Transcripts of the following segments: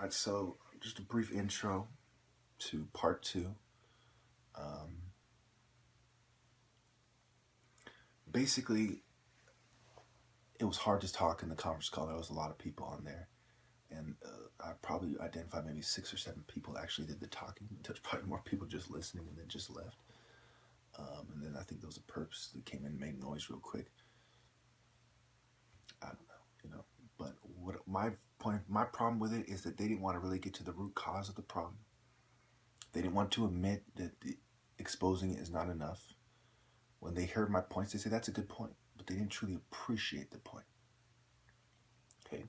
Alright, so just a brief intro to part two. Um, Basically, it was hard to talk in the conference call. There was a lot of people on there, and I probably identified maybe 6 or 7 people actually did the talking. There's probably more people just listening and then just left. And then I think there was a perps that came in and made noise real quick. I don't know. But what my problem with it is that they didn't want to really get to the root cause of the problem. They didn't want to admit that exposing it is not enough. When they heard my points, they said that's a good point, but they didn't truly appreciate the point. Okay,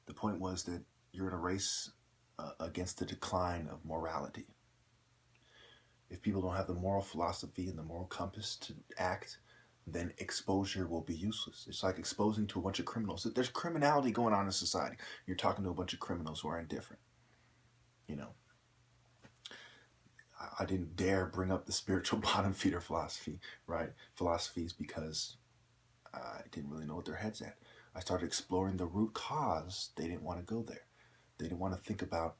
the point was that you're in a race against the decline of morality. If people don't have the moral philosophy and the moral compass to act, then exposure will be useless. It's like exposing to a bunch of criminals. There's criminality going on in society. You're talking to a bunch of criminals who are indifferent. I didn't dare bring up the spiritual bottom feeder philosophy, right? Philosophies, because I didn't really know what their head's at. I started exploring the root cause. They didn't want to go there. They didn't want to think about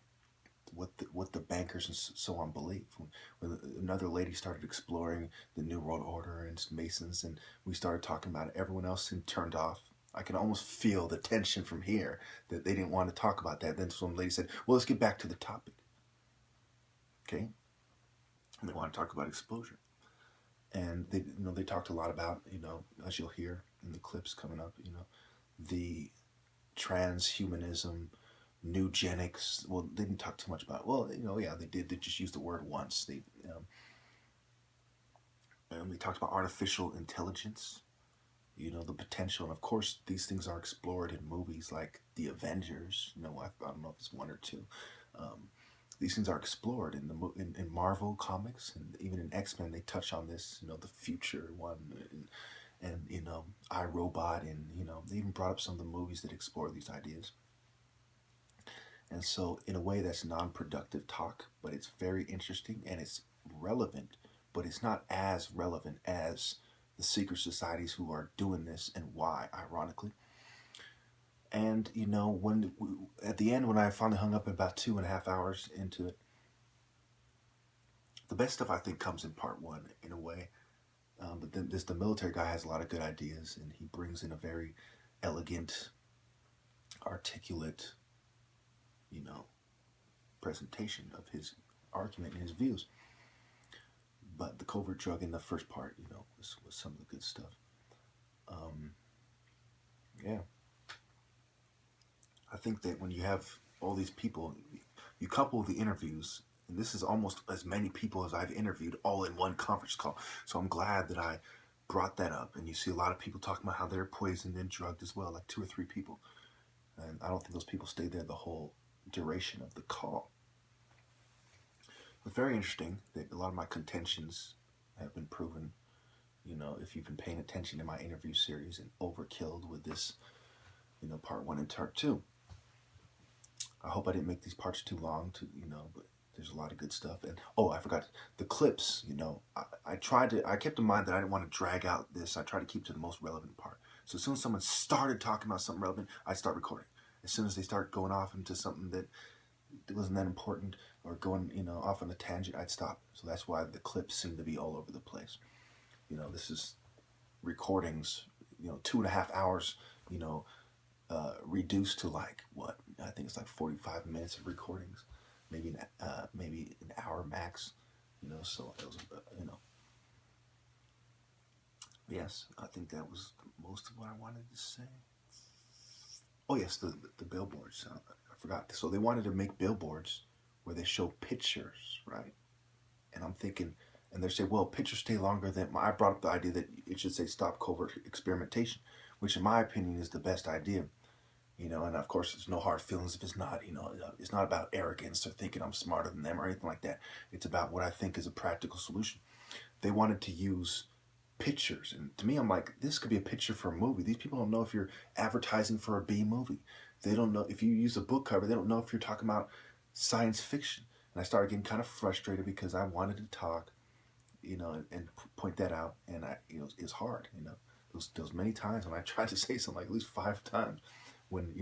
what the bankers and so on believe. When another lady started exploring the New World Order and Masons, and we started talking about it, everyone else seemed turned off. I can almost feel the tension from here that they didn't want to talk about that. Then some lady said, well, let's get back to the topic. Okay? And they want to talk about exposure. And they talked a lot about, as you'll hear in the clips coming up, the transhumanism, newgenics. Well, they didn't talk too much about it. Well, yeah, they did. They just used the word once. And we talked about artificial intelligence, the potential. And of course, these things are explored in movies like The Avengers. I don't know if it's one or two. These things are explored in Marvel comics, and even in X-Men they touch on this, the future one, and iRobot, and they even brought up some of the movies that explore these ideas. And so in a way that's non-productive talk, but it's very interesting and it's relevant, but it's not as relevant as the secret societies who are doing this and why, ironically. And, at the end, when I finally hung up about 2.5 hours into it, the best stuff I think comes in part one, in a way. But then the military guy has a lot of good ideas, and he brings in a very elegant, articulate, presentation of his argument and his views. But the covert drug in the first part, was some of the good stuff. Yeah. I think that when you have all these people, you couple the interviews, and this is almost as many people as I've interviewed all in one conference call. So I'm glad that I brought that up. And you see a lot of people talking about how they're poisoned and drugged as well, like 2 or 3 people. And I don't think those people stayed there the whole duration of the call. But very interesting that a lot of my contentions have been proven, if you've been paying attention to my interview series, and overkilled with this, part 1 and part 2. I hope I didn't make these parts too long, but there's a lot of good stuff. And I forgot the clips. I kept in mind that I didn't want to drag out this. I tried to keep to the most relevant part. So as soon as someone started talking about something relevant, I'd start recording. As soon as they start going off into something that wasn't that important, or going, off on a tangent, I'd stop. So that's why the clips seem to be all over the place. This is recordings, 2.5 hours, reduced to I think it's like 45 minutes of recordings, maybe an hour max, so it was, yes, I think that was most of what I wanted to say. Oh yes, the billboards, I forgot. So they wanted to make billboards where they show pictures, right? And I'm thinking, and they say, well, pictures stay longer than, I brought up the idea that it should say stop covert experimentation, which in my opinion is the best idea. And of course, there's no hard feelings if it's not, it's not about arrogance or thinking I'm smarter than them or anything like that. It's about what I think is a practical solution. They wanted to use pictures. And to me, I'm like, this could be a picture for a movie. These people don't know if you're advertising for a B movie. They don't know if you use a book cover. They don't know if you're talking about science fiction. And I started getting kind of frustrated because I wanted to talk, and point that out. And it's hard, There was many times when I tried to say something, like at least 5 times, when,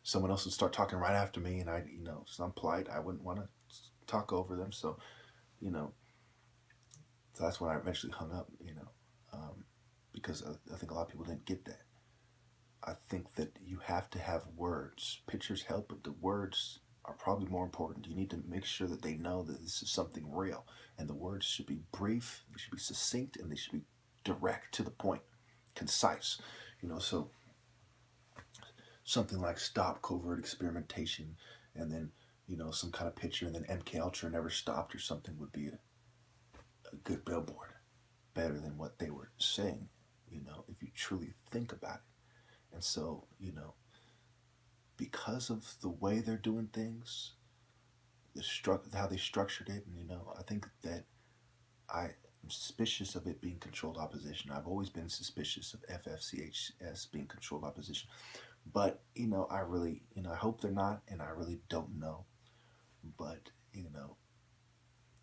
someone else would start talking right after me, and so I'm polite. I wouldn't want to talk over them. So, you know, so that's when I eventually hung up, because I think a lot of people didn't get that. I think that you have to have words. Pictures help, but the words are probably more important. You need to make sure that they know that this is something real. And the words should be brief, they should be succinct, and they should be direct, to the point, concise. So something like stop covert experimentation, and then, some kind of picture, and then MK Ultra never stopped or something would be a good billboard. Better than what they were saying, if you truly think about it. And so, because of the way they're doing things, how they structured it, and I think that I'm suspicious of it being controlled opposition. I've always been suspicious of FFCHS being controlled opposition, but I really, I hope they're not, and I really don't know. But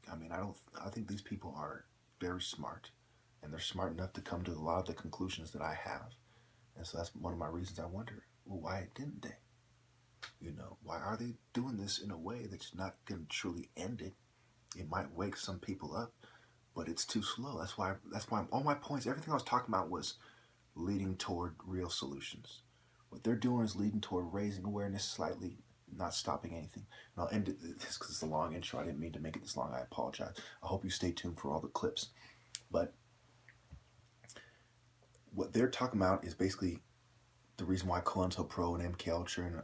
I think these people are very smart, and they're smart enough to come to a lot of the conclusions that I have. And so that's one of my reasons I wonder, well, why didn't they? Why are they doing this in a way that's not going to truly end it? It might wake some people up, but it's too slow. That's why all my points, everything I was talking about was leading toward real solutions. What they're doing is leading toward raising awareness slightly, not stopping anything. And I'll end this because it's a long intro. I didn't mean to make it this long. I apologize. I hope you stay tuned for all the clips. But what they're talking about is basically the reason why COINTELPRO and MK Ultra and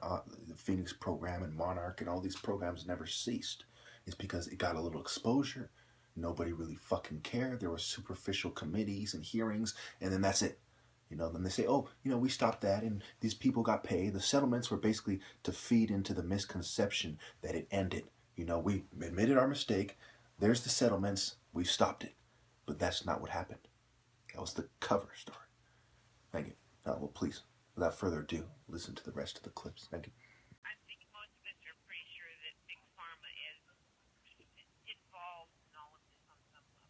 the Phoenix program and Monarch and all these programs never ceased is because it got a little exposure. Nobody really fucking cared. There were superficial committees and hearings, and then that's it. Then they say, oh, we stopped that, and these people got paid. The settlements were basically to feed into the misconception that it ended. We admitted our mistake. There's the settlements. We stopped it. But that's not what happened. That was the cover story. Thank you. Well, please, without further ado, listen to the rest of the clips. Thank you. I think most of us are pretty sure that Big Pharma is involved in all of this on some level.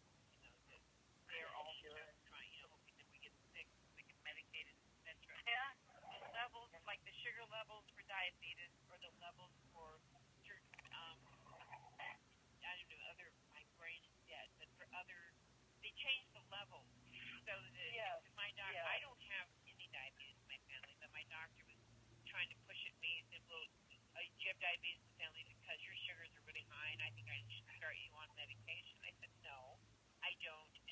That they're all just trying, hoping that we get sick, we get medicated, etc. Yeah. The levels, like the sugar levels for diabetes, or the levels for certain, I don't know, other, my brain is dead, but for other, they change the levels so that my doctor, I don't have any diabetes in my family, but my doctor was trying to push at me and said, well, do you have diabetes in the family because your sugars are really high and I think I should start you on medication? I said, no, I don't, and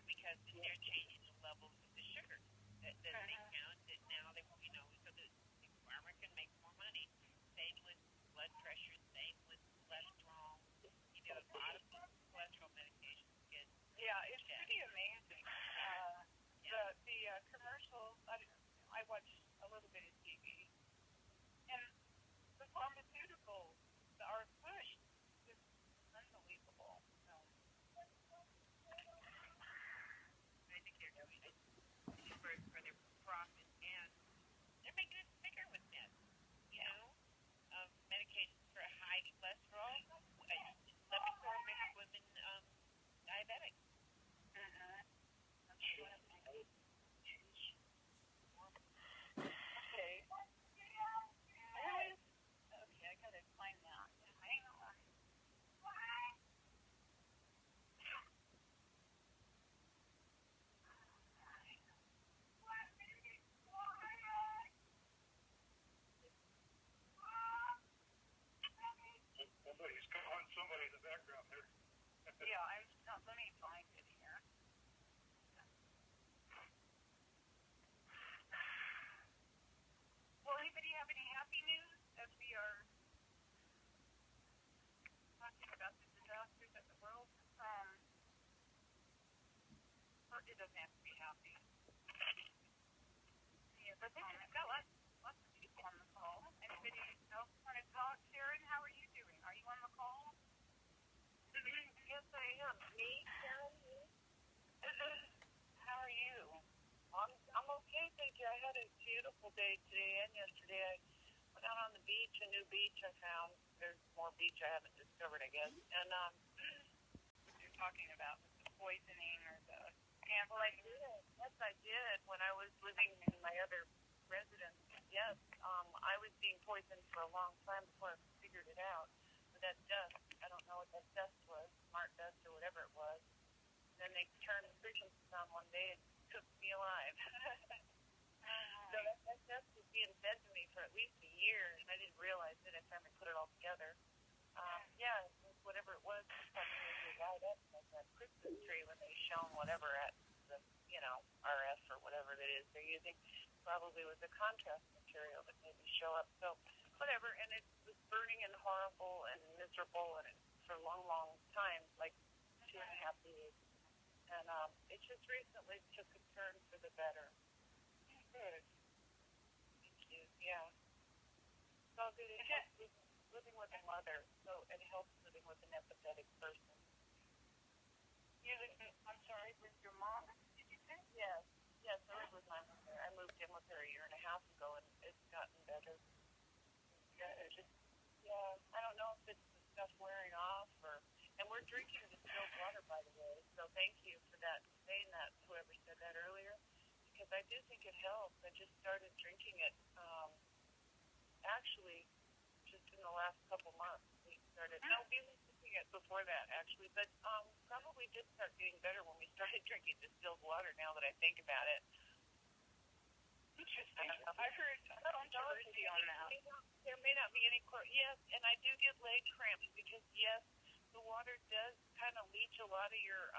because they're changing the levels of the sugar that they count, that now they, so that the farmer can make more money. Same with blood pressure, same with cholesterol. A lot of cholesterol medications get. Yeah, it's pretty amazing. The commercials, I watch a little bit of TV, and the pharmaceuticals are pushed. It's unbelievable. So, I think they're doing it for their profit, and they're making it bigger with meds. Medications for high cholesterol. Let me make women diabetic. Okay. I gotta find that. Hang on. Somebody's calling somebody in the background there. Yeah, let me find it here. Well, anybody have any happy news as we are talking about the disasters of the world? It doesn't have to be happy. Yeah, but we've got lots of people on the call. Anybody else want to talk? Sharon, how are you doing? Are you on the call? Yes, I am. Me, Sharon? How are you? I'm okay, thank you. I had a beautiful day today and yesterday. I went out on the beach, a new beach I found. There's more beach I haven't discovered, I guess. And what you're talking about with the poisoning or the gambling. Well, I did. Yes, I did. When I was living in my other residence, yes. I was being poisoned for a long time before I figured it out. But that dust, I don't know what that dust was, smart dust or whatever it was. Then they turned the frequencies on one day and took me alive. So that dust was being fed to me for at least a year, and I didn't realize it. I finally put it all together. Yeah, whatever it was, probably made me light up like that Christmas tree when they shone whatever at the, RF or whatever it is they're using. Probably was a contrast material that made me show up. So whatever, and it was burning and horrible and miserable, and for a long, long time, like 2.5 years. And it just recently took a turn for the better. Good. Thank you. Yeah. So good. It helps living with a mother, so it helps living with an empathetic person. I'm sorry, with your mom, did you say? Yes. Yes, I live with my mother. I moved in with her a year and a half ago, and it's gotten better. Yeah, I don't know if it's the stuff wearing off and we're drinking distilled water, by the way, so thank you for that, saying that, whoever said that earlier, because I do think it helps. I just started drinking it, actually, just in the last couple months. We were drinking it before that, actually, but probably did start getting better when we started drinking distilled water, now that I think about it. Interesting. I heard controversy on that. There may not be any yes, and I do get leg cramps because, yes, the water does kind of leach a lot of your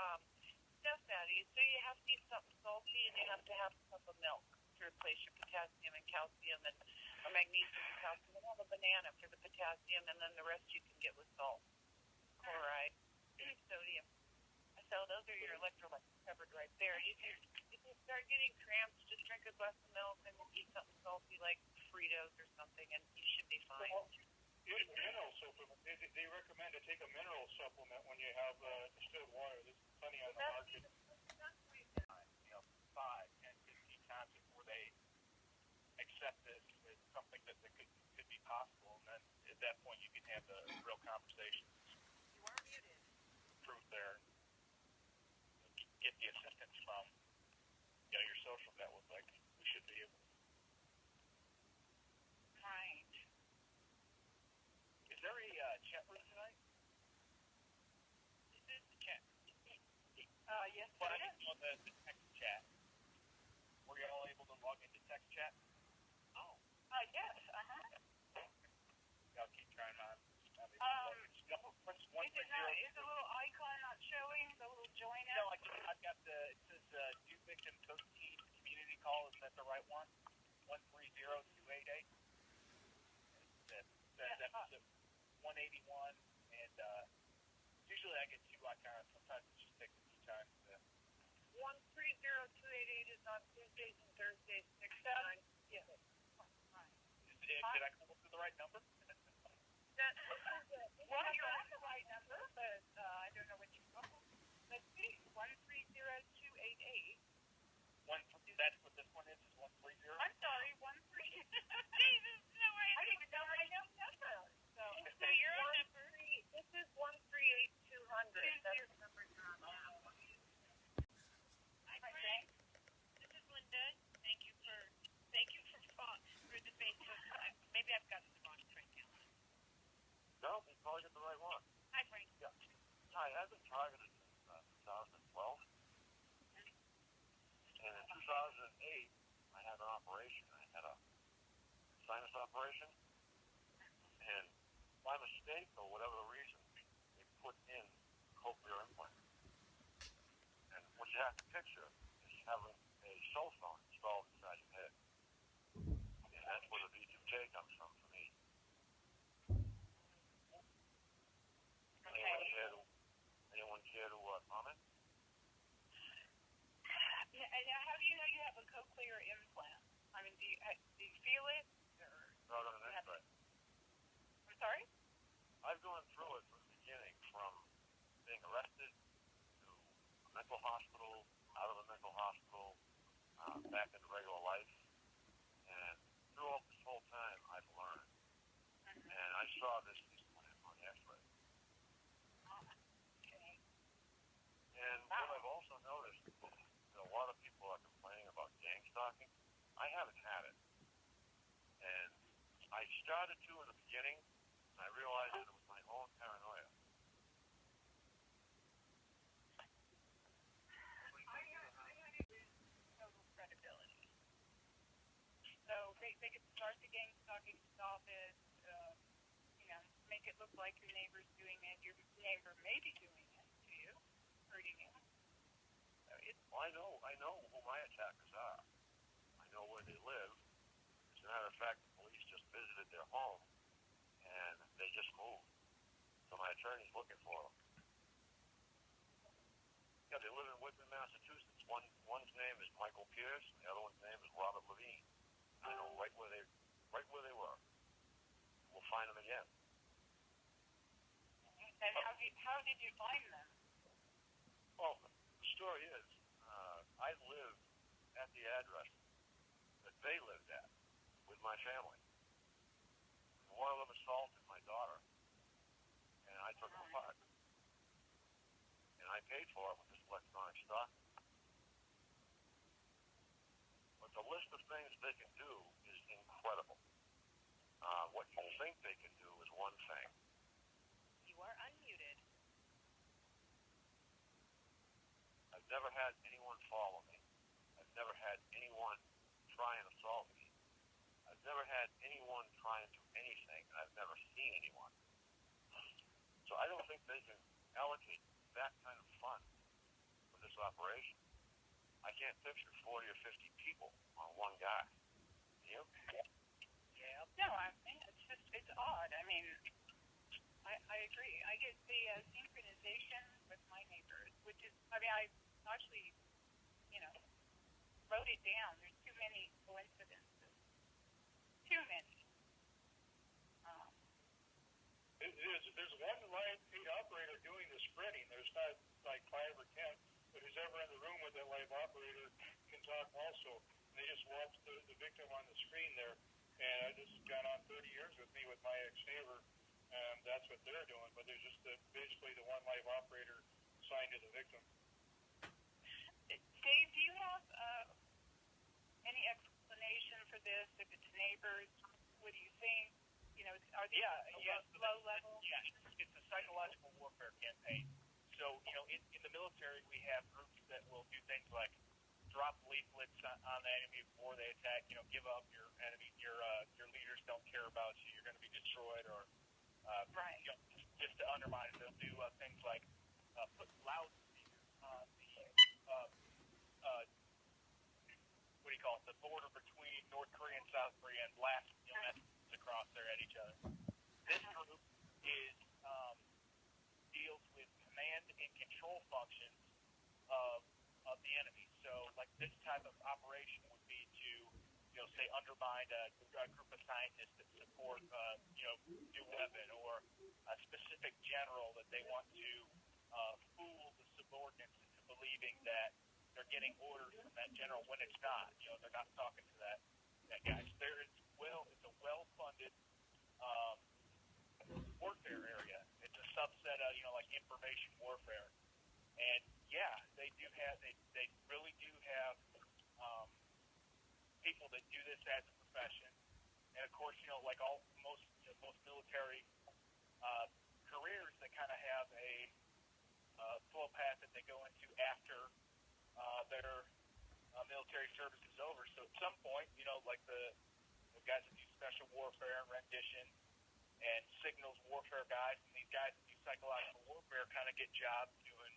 stuff out of you. So you have to eat something salty, and you have to have a cup of milk to replace your potassium and calcium or magnesium and calcium. And have a banana for the potassium, and then the rest you can get with salt, chloride, sodium. So those are your electrolytes covered right there. If you start getting cramps, just drink a glass of milk and eat something salty like Fritos or something, and you should be fine. Even mineral supplement. They recommend to take a mineral supplement when you have distilled water. There's plenty on the market. 5, 10, 15 times before they accept this as something that could be possible, and then at that point you can have the real conversations. You are muted. Truth there. Get the assistance from your social network, like we should be able to. Right. Is there a chat room tonight? This is the chat. Yes, well, it is. On the text chat. Were you all able to log into text chat? Oh. Yes. I'll keep trying on. Is the little icon not showing? The little join out? No, I've got it says New Victim Coach Team Community Call. Is that the right one? 130288. That's 181, and usually I get 2 icons. Sometimes it just takes a few times to. 130288 is on Tuesdays and Thursdays, 6 to 9. Yes. Did I come up with the right number? Well, you're on the right number, but I don't know what you call it. Let's see, 130288. That's what this one is 130? I'm sorry, 13. Jesus, no way. I didn't even know my number. So you're on number. This is 138200. That's the number you're on now. Hi, Frank. This is Linda. Thank you for the Facebook. Maybe I've gotten the wrong Frank now. No, you probably got the right one. Hi, Frank. Yeah. Hi, I've been targeted since 2012. And in 2008, I had an operation. I had a sinus operation. And by mistake, or whatever the reason, they put in cochlear implant. And what you have to picture is having a cell phone installed inside your head. And that's where the V2K comes from for me. Anyone care to comment? Yeah, and how do you know you have a cochlear implant? I mean, do you feel it? No, that's right. I'm sorry? I've gone through it from the beginning, from being arrested to a mental hospital, out of a mental hospital, back into regular life. And throughout this whole time, I've learned. And I saw this on the X-ray. Okay. And what I've also noticed, a lot of people are complaining about gang stalking. I haven't had it. And I started to in the beginning, and I realized that it was my own paranoia. Total credibility. So they could start the gang stalking, stop it, make it look like your neighbor's doing it. Your neighbor may be doing it to you, hurting you. So Well, I know who my attackers are. I know where they live. As a matter of fact, the police just visited their home, and they just moved. So my attorney's looking for them. Yeah, they live in Whitman, Massachusetts. One's name is Michael Pierce, and the other one's name is Robert Levine. I know right where they were. We'll find them again. and how did you find them? Well, the story is, I lived at the address that they lived at with my family. And one of them assaulted my daughter, and I took him apart. And I paid for it with this electronic stock. But the list of things they can do is incredible. What you think they can do is one thing. You are unmuted. I've never had anyone follow me. I've never had anyone try and assault me. I've never had anyone try and do anything, and I've never seen anyone. So I don't think they can allocate that kind of funds for this operation. I can't picture 40 or 50 people on one guy. You? Yeah. No, it's odd. I mean, I agree. I get the synchronization with my neighbors, which is, I actually, wrote it down. There's too many coincidences. Too many. There's one live feed operator doing the spreading. There's not like 5 or 10, but who's ever in the room with that live operator can talk also. And they just watch the victim on the screen there. And this has gone on 30 years with me with my ex-neighbor, and that's what they're doing. But there's just basically the one live operator assigned to the victim. Dave, do you have any explanation for this? If it's neighbors, what do you think? Are they low level? Yeah, it's a psychological warfare campaign. So, in the military, we have groups that will do things like drop leaflets on the enemy before they attack. Give up, your enemy, your leaders don't care about you. You're going to be destroyed, or Right. Just to undermine it. They'll do things like put loudspeakers on the what do you call it? The border between North Korea and South Korea, and blast messages across there at each other. This group deals with command and control functions of the enemy. So, like this type of operation would be to, say undermine a group of scientists that support, new weapon, or a specific general that they want to fool the subordinates into believing that they're getting orders from that general when it's not. They're not talking to that guy. So it's a well-funded warfare area. It's a subset of, like information warfare. And yeah, they really do have people that do this as a profession. And of course, like most military careers, they kind of have a flow path that they go into after their military service is over. So at some point, like the guys that do special warfare and rendition and signals warfare guys, and these guys that do psychological warfare kind of get jobs doing,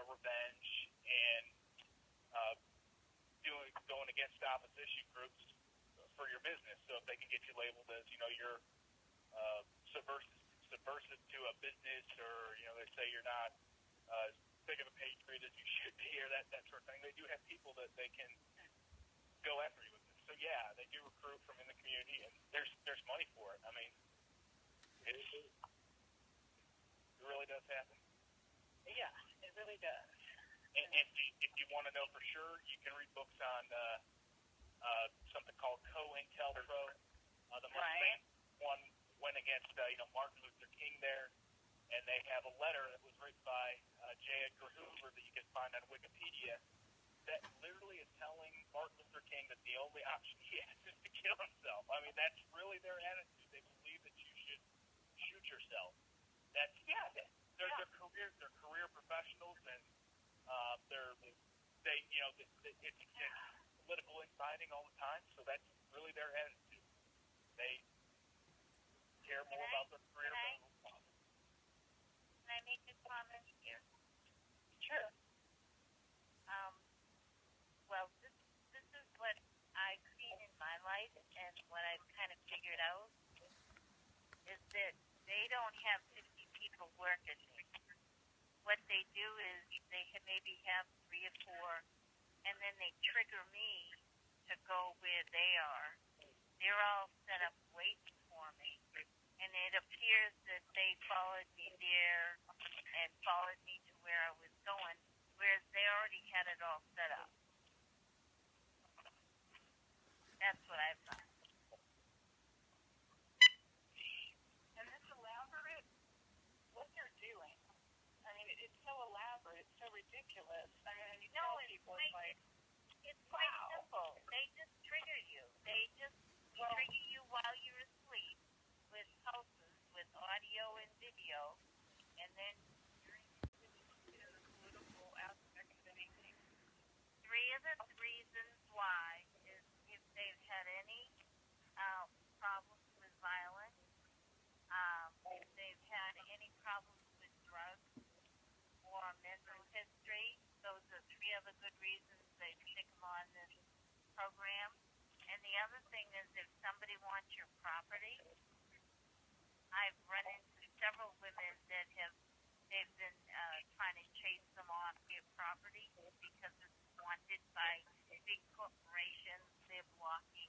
revenge and going against opposition groups for your business. So if they can get you labeled as, you're subversive to a business, or they say you're not as big of a patriot as you should be, or that sort of thing. They do have people that they can go after you with this. So yeah, they do recruit from in the community, and there's money for it. I mean, it really does happen. Yeah, it really does. And if you want to know for sure, you can read books on something called COINTELPRO. The most famous one went against Martin Luther King there, and they have a letter that was written by J. Edgar Hoover that you can find on Wikipedia that literally is telling Martin Luther King that the only option he has is to kill himself. I mean, that's really their attitude. They believe that you should shoot yourself. That's they're career professionals, and it's political inciting all the time. So that's really their attitude. They care more about their career than Can I make a comment here? Sure. Well, this is what I've seen in my life, and what I've kind of figured out is that they don't have 50 people working me. What they do is they maybe have 3 or 4, and then they trigger me to go where they are. They're all set up waiting for me, and it appears that they followed me there and followed me to where I was going, whereas they already had it all set up. That's what I've done. And this elaborate, what they're doing, I mean, it's so elaborate, it's so ridiculous. I mean, you tell people, it's quite simple. They just trigger you. They just trigger you while you're asleep with pulses, with audio and video, and then you're interested in the political aspect of anything. 3 of the reasons why is if they've had any problems with violence, if they've had any problems with drugs or mental history. Those are 3 other good reasons they stick them on this program. And the other thing is if somebody wants your property, I've run into several women that they've been trying to chase them off their property because it's wanted by big corporations. They're blocking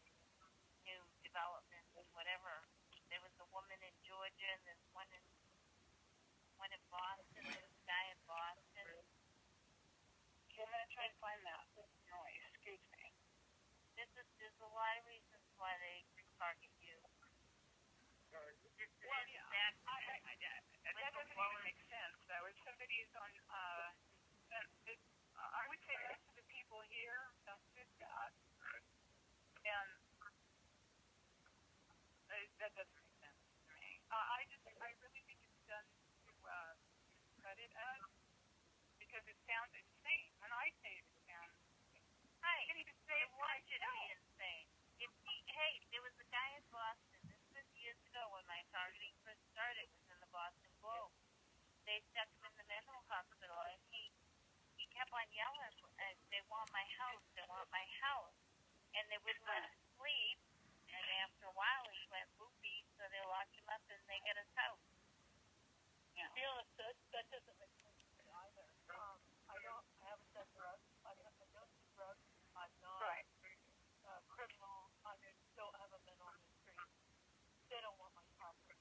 new developments, whatever. There was a woman in Georgia, and there's one in Boston. There's a guy in Boston. Okay, I'm going to try and find that noise. Excuse me. There's a lot of reasons why they target you. Well, yeah, that doesn't even make sense, though. If somebody's on, I would say most of the people here don't fit that. And that doesn't make sense to me. I really think it's done to credit us because it sounds insane. When I say it sounds insane. Right. You can't even say it wants you to be insane. Hey, there was a guy in Boston. This was years ago when my targeting first started. It was in the Boston Globe. They stuck him in the mental hospital, and he kept on yelling, "They want my house. They want my house," and they wouldn't let him sleep. And after a while, he went loopy, so they locked him up and they got his house. Yeah. To be honest, that doesn't make sense to me either. I haven't done drugs. I don't do drugs. I'm not criminal. I don't have a mental history. They don't want my property.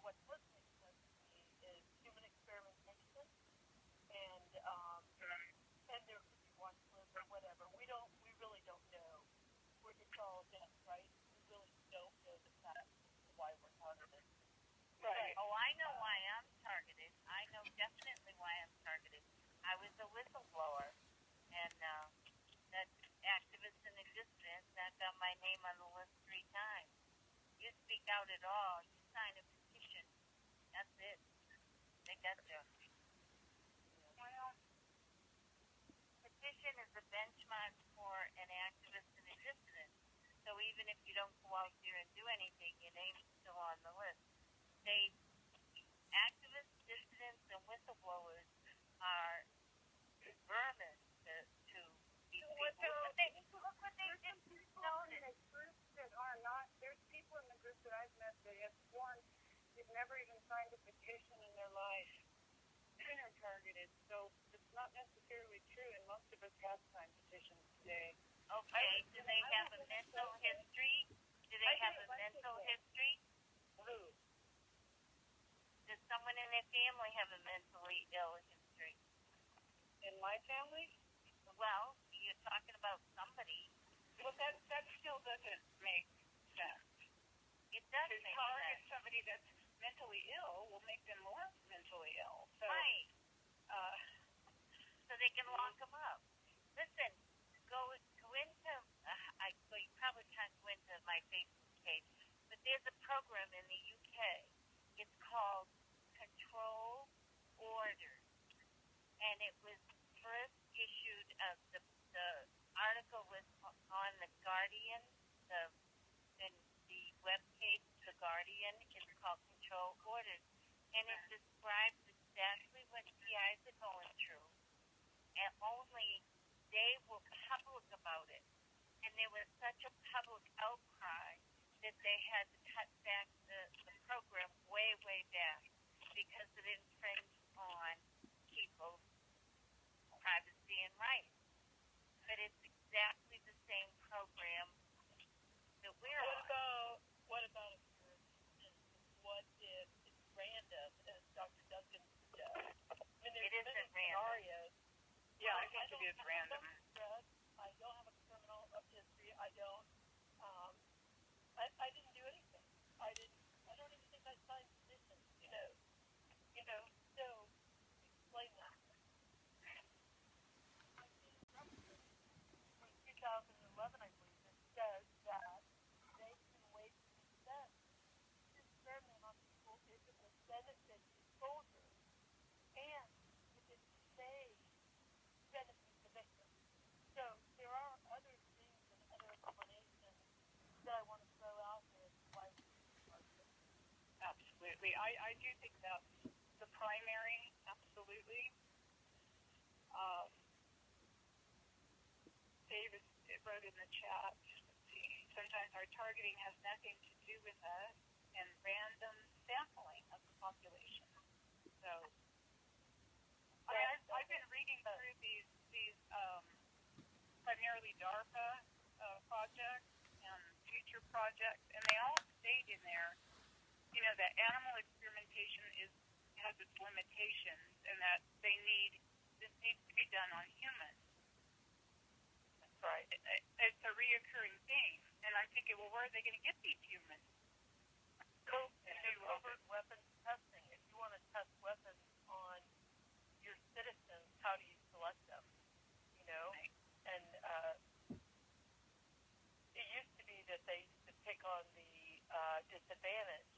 What does make sense to me is human experimentation, and there could be watch lists or whatever. We really don't know. It's all a guess, right? We really don't know the facts as to why we're targeted. Right. Oh, I know why I'm targeted. I know definitely why I'm targeted. I was a whistleblower, and that activist and a dissident, that got my name on the list 3 times. You speak out at all, you sign a petition, that's it. They got you. Well, Petition is a benchmark for an activist and a dissident. So even if you don't go out there and do anything, your name's still on the list. Activists, dissidents, and whistleblowers are vermin to these people. Look what they did. Groups that are not, there's people in the group that I've met that have sworn they've never even signed a petition in their life. They're targeted, so it's not necessarily true, and most of us have signed petitions today. Okay, do they have a mental history? Do they have a mental history? Who? Does someone in their family have a mentally ill history? In my family? Well, you're talking about somebody. Well, that still doesn't make sense. It does to make target sense. somebody that's mentally ill will make them more mentally ill. So, right. So they can lock them up. listen, go into, well, you probably can't go into my Facebook page, but there's a program in the UK. It's called Control Orders, and it was first issued, the article was on the Guardian, the in the web page, the Guardian. It's called Control Orders, and it describes exactly what PIs are going through, and only they were public about it. And there was such a public outcry that they had to cut back the program way, way back because it infringed on people's privacy and rights. But it's exactly the same program that we're on. What about if you're, what if it's random, as Dr. Duncan suggests? I mean, there's It many isn't random. scenarios. Yeah, I think it is random. I don't have a criminal history. I don't. I didn't do anything. I don't even think I signed petitions. So explain that. From 2011, I believe it says that they can waive consent to experiment on people if it will benefit the soldiers and if it may benefit the victim. So there are other things and other explanations that I want to throw out there as to why we are doing this. Absolutely. I do think that's the primary, absolutely. Dave wrote in the chat, let's see, sometimes our targeting has nothing to do with us and random sampling of the population. So, I mean, I've been reading through these primarily DARPA projects and future projects, and they all state in there, that animal experimentation has its limitations, and that this needs to be done on humans. That's right. It's a reoccurring theme, and I'm thinking, well, where are they going to get these humans? Covert weapons testing. If you want to test weapons on your citizens, how do you select them? Right. And it used to be that they used to pick on the disadvantaged,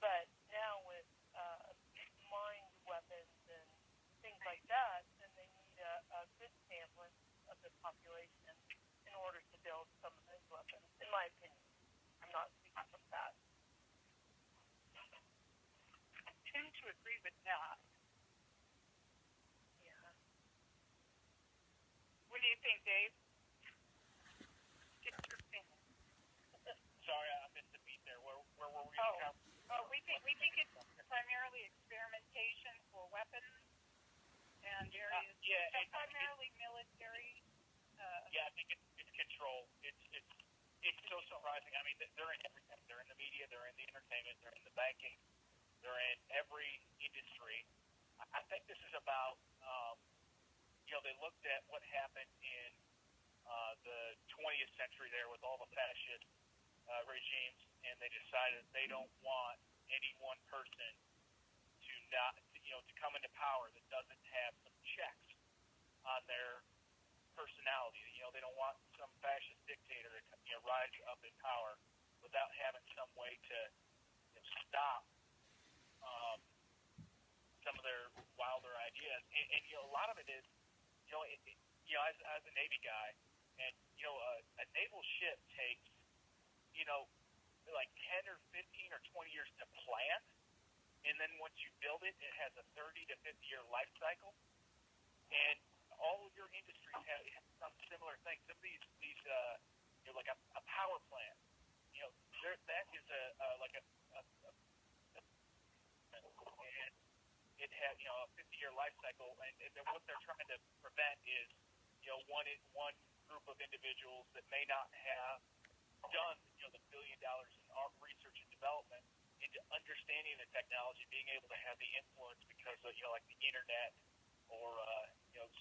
but now with mined weapons and things like that, then they need a good sampling of the population in order to build some of those weapons, in my opinion. I'm not speaking from that. I tend to agree with that. Yeah. What do you think, Dave? Get your opinion. Sorry, I missed the beat there. Where were we? We think it's primarily experimentation for weapons and areas. Primarily military. Yeah, I think it's control. It's so surprising. I mean, they're in everything. They're in the media. They're in the entertainment. They're in the banking. They're in every industry. I think this is about, they looked at what happened in the 20th century there with all the fascist regimes, and they decided they don't want any one person to come into power that doesn't have some checks on their personality. They don't want some fascist dictator to rise up in power without having some way to stop some of their wilder ideas. And a lot of it is, as a Navy guy, and a naval ship takes like 10 or 15 or 20 years to plant, and then once you build it, it has a 30 to 50 year life cycle. And all of your industries have some similar things. Some of these like a power plant, that is and it has a 50-year life cycle, and what they're trying to prevent is one group of individuals that may not have done the $1 billion in research and development into understanding the technology, being able to have the influence because of like the internet or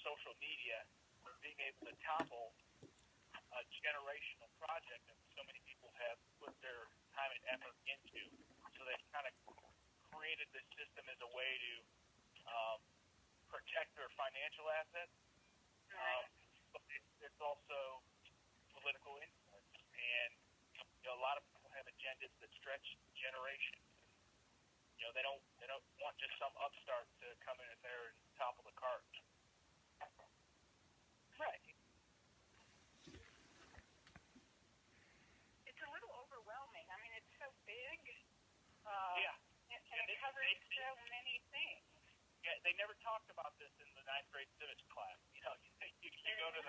social media, or being able to topple a generational project that so many people have put their time and effort into. So they've kind of created this system as a way to protect their financial assets. But it's also political influence, and a lot of people have agendas that stretch generations. They don't want just some upstart to come in there and topple the cart. Right. It's a little overwhelming. I mean, it's so big. Yeah. And it covers so many things. Yeah, they never talked about this in the 9th grade civics class. You go to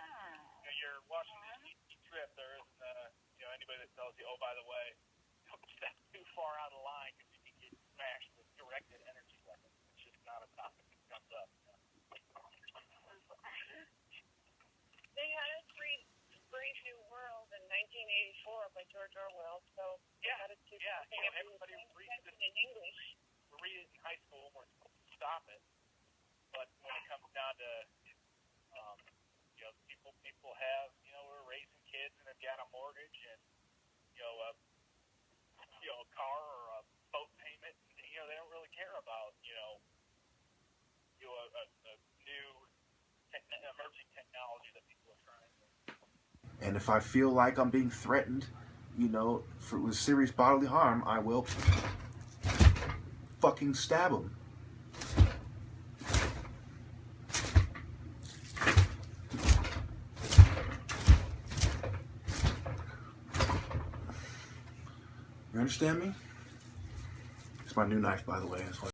your Washington D.C. trip, there isn't anybody that tells you, oh, by the way, don't step too far out of line because you can get smashed with directed energy weapons. It's just not a topic that comes up. They had a Brave New World in 1984 by George Orwell, so Everybody reads it in English. We read it in high school, and we're supposed to stop it. But when it comes down to, people have, we're raising kids and they've got a mortgage and, a car or a boat payment. And, they don't really care about, a new emerging technology that people are trying to. And if I feel like I'm being threatened, with serious bodily harm, I will fucking stab him. You understand me? It's my new knife, by the way. That's why.